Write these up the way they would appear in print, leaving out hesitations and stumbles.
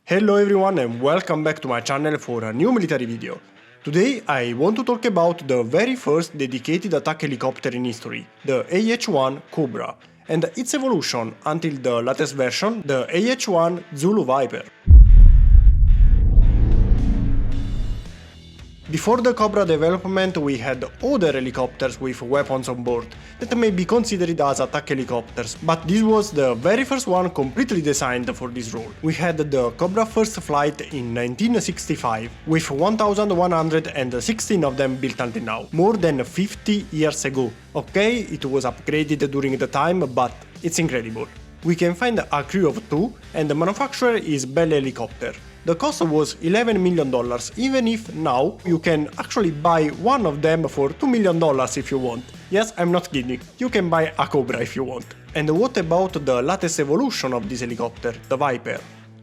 Hello everyone and welcome back to my channel for a new military video. Today I want to talk about the very first dedicated attack helicopter in history, the AH-1 COBRA, and its evolution until the latest version, the AH-1 Zulu VIPER. Before the COBRA development we had other helicopters with weapons on board that may be considered as attack helicopters, but this was the very first one completely designed for this role. We had the COBRA first flight in 1965, with 1116 of them built until now, more than 50 years ago. Okay, it was upgraded during the time, but it's incredible. We can find a crew of 2 and the manufacturer is Bell Helicopter. The cost was $11 million, even if now you can actually buy one of them for $2 million if you want. Yes, I'm not kidding, you can buy a COBRA if you want. And what about the latest evolution of this helicopter, the VIPER?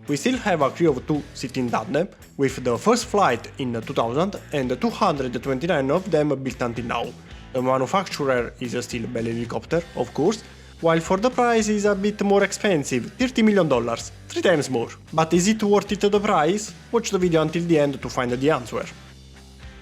We still have a crew of 2 sitting tandem, with the first flight in 2000 and 229 of them built until now. The manufacturer is still Bell Helicopter, of course, while for the price is a bit more expensive, $30 million, 3 times more. But is it worth it the price? Watch the video until the end to find the answer.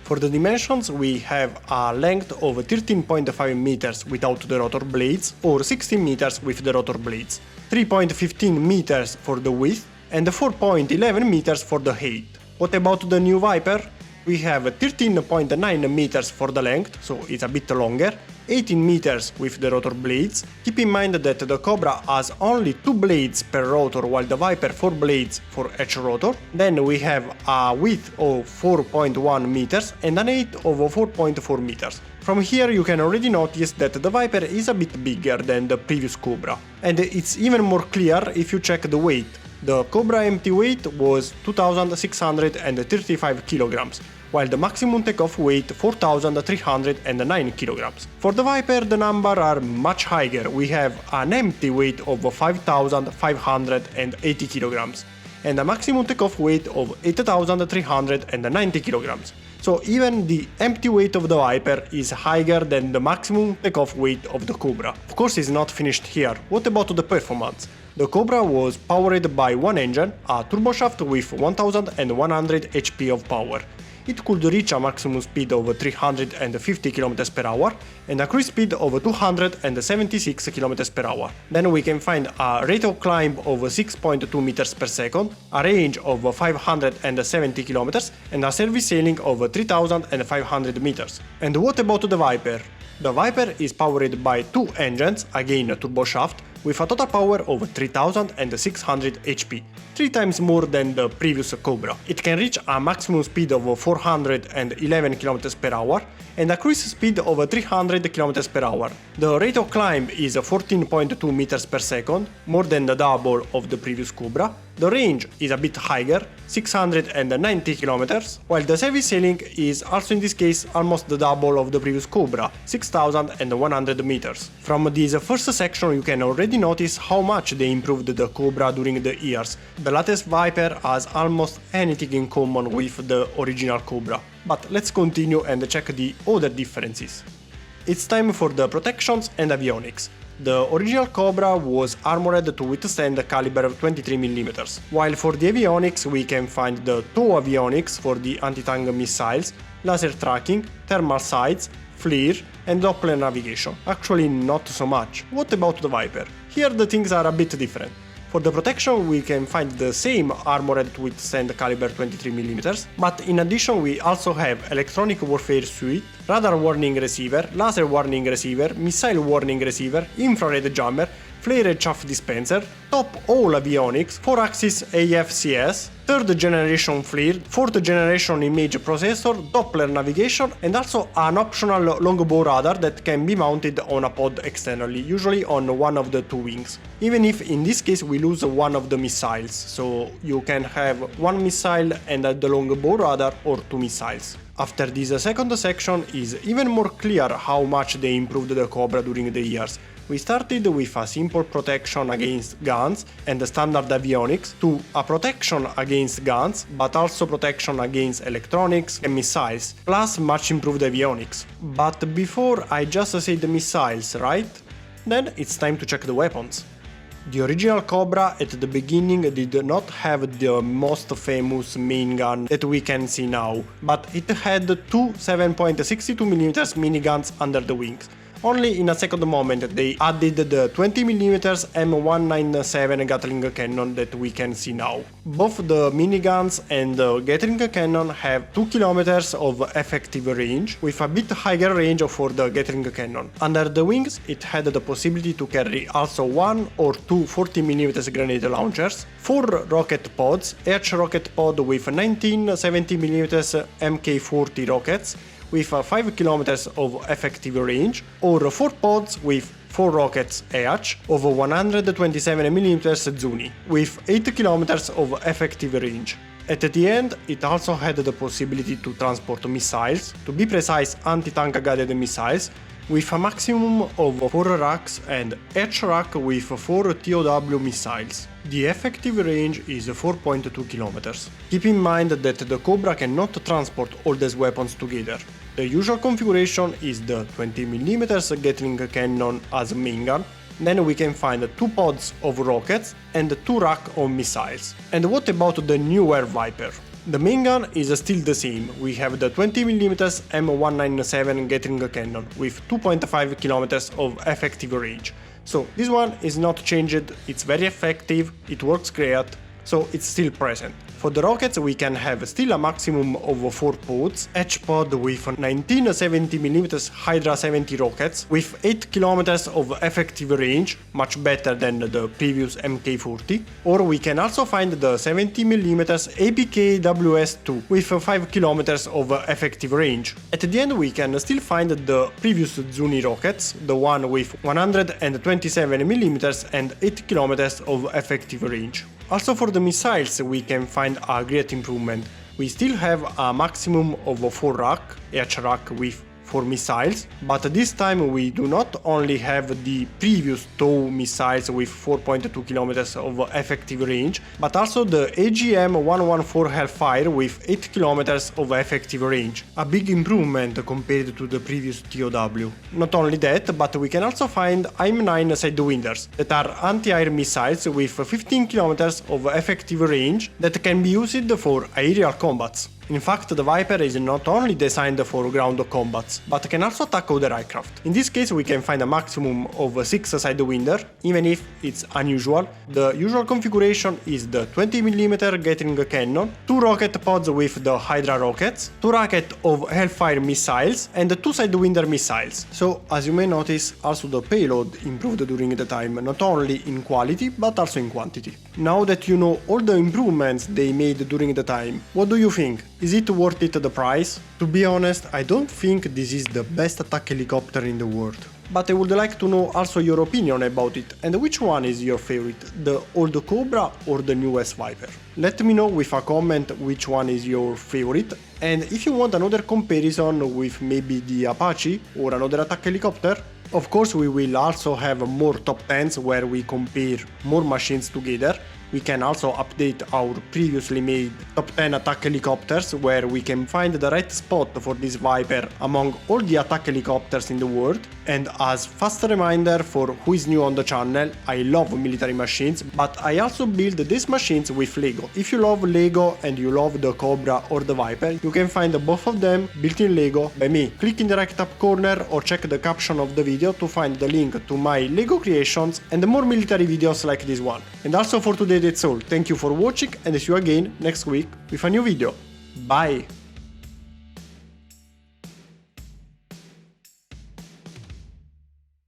For the dimensions we have a length of 13.5 meters without the rotor blades or 16 meters with the rotor blades, 3.15 meters for the width and 4.11 meters for the height. What about the new VIPER? We have 13.9 meters for the length, so it's a bit longer, 18 meters with the rotor blades. Keep in mind that the COBRA has only 2 blades per rotor while the VIPER 4 blades for each rotor. Then we have a width of 4.1 meters and an height of 4.4 meters. From here you can already notice that the VIPER is a bit bigger than the previous COBRA. And it's even more clear if you check the weight. The COBRA empty weight was 2,635 kilograms, while the maximum takeoff weight 4,309 kilograms. For the VIPER the numbers are much higher, we have an empty weight of 5,580 kilograms and a maximum takeoff weight of 8,390 kilograms. So even the empty weight of the VIPER is higher than the maximum takeoff weight of the COBRA. Of course it's not finished here, what about the performance? The COBRA was powered by one engine, a turboshaft with 1100 HP of power. It could reach a maximum speed of 350 km per hour and a cruise speed of 276 km per hour. Then we can find a rate of climb of 6.2 meters per second, a range of 570 km and a service ceiling of 3500 meters. And what about the VIPER? The VIPER is powered by 2 engines, again turboshaft, with a total power of 3600 HP, 3 times more than the previous COBRA. It can reach a maximum speed of 411 km per hour and a cruise speed of 300 km per hour. The rate of climb is 14.2 meters per second, more than the double of the previous COBRA. The range is a bit higher, 690 km, while the service ceiling is also in this case almost the double of the previous COBRA, 6100 meters. From this first section you can already notice how much they improved the COBRA during the years. The latest VIPER has almost anything in common with the original COBRA. But let's continue and check the other differences. It's time for the protections and avionics. The original COBRA was armored to withstand a caliber of 23mm, while for the avionics we can find the TOW avionics for the anti-tank missiles, laser tracking, thermal sights, FLIR and Doppler navigation. Actually not so much. What about the VIPER? Here the things are a bit different. For the protection we can find the same armored to withstand caliber 23mm, but in addition we also have electronic warfare suite, radar warning receiver, laser warning receiver, missile warning receiver, infrared jammer, flare chaff dispenser, top all avionics, 4-axis AFCS, 3rd generation FLIR, 4th generation image processor, Doppler navigation and also an optional longbow radar that can be mounted on a pod externally, usually on one of the 2 wings. Even if in this case we lose one of the missiles, so you can have 1 missile and the longbow radar or 2 missiles. After this second section is even more clear how much they improved the COBRA during the years. We started with a simple protection against guns and standard avionics to a protection against guns, but also protection against electronics and missiles, plus much improved avionics. But before I just said missiles, right? Then it's time to check the weapons. The original Cobra at the beginning did not have the most famous main gun that we can see now, but it had two 7.62mm miniguns under the wings. Only in a second moment they added the 20mm M197 Gatling cannon that we can see now. Both the miniguns and the Gatling cannon have 2 km of effective range, with a bit higher range for the Gatling cannon. Under the wings it had the possibility to carry also 1 or 2 40mm grenade launchers, 4 rocket pods, AH rocket pod with 19 70mm Mk40 rockets, with 5 km of effective range, or 4 pods with 4 rockets AH of 127mm Zuni, with 8 km of effective range. At the end, it also had the possibility to transport missiles, to be precise anti-tank guided missiles, with a maximum of 4 racks and each rack with 4 TOW missiles. The effective range is 4.2 km. Keep in mind that the Cobra cannot transport all these weapons together. The usual configuration is the 20mm Gatling cannon as main gun, then we can find 2 pods of rockets and 2 racks of missiles. And what about the newer VIPER? The main gun is still the same. We have the 20mm M197 Gatling cannon with 2.5 km of effective range. So this one is not changed, it's very effective, it works great, so it's still present. For the rockets we can have still a maximum of 4 pods, each pod with 19 70mm Hydra 70 rockets with 8 km of effective range, much better than the previous Mk40, or we can also find the 70mm APK-WS2 with 5 km of effective range. At the end we can still find the previous Zuni rockets, the one with 127mm and 8 km of effective range. Also for the missiles we can find a great improvement. We still have a maximum of 4 rack, each rack with 4 missiles, but this time we do not only have the previous 2 missiles with 4.2 km of effective range, but also the AGM-114 Hellfire with 8 km of effective range, a big improvement compared to the previous TOW. Not only that, but we can also find AIM-9 Sidewinders, that are anti-air missiles with 15 km of effective range that can be used for aerial combats. In fact, the VIPER is not only designed for ground combats, but can also attack other aircraft. In this case we can find a maximum of 6 Sidewinder, even if it's unusual. The usual configuration is the 20mm Gatling cannon, 2 rocket pods with the Hydra rockets, 2 rockets of Hellfire missiles, and 2 Sidewinder missiles. So, as you may notice, also the payload improved during the time, not only in quality, but also in quantity. Now that you know all the improvements they made during the time, what do you think? Is it worth it the price? To be honest, I don't think this is the best attack helicopter in the world. But I would like to know also your opinion about it, and which one is your favorite, the old Cobra or the newest VIPER? Let me know with a comment which one is your favorite, and if you want another comparison with maybe the Apache or another attack helicopter. Of course we will also have more top 10s where we compare more machines together. We can also update our previously made top 10 attack helicopters where we can find the right spot for this VIPER among all the attack helicopters in the world. And as fast reminder for who is new on the channel, I love military machines, but I also build these machines with Lego. If you love Lego and you love the Cobra or the VIPER, you can find both of them built in Lego by me. Click in the right top corner or check the caption of the video to find the link to my Lego creations and more military videos like this one. And also for today that's all. Thank you for watching and see you again next week with a new video. Bye!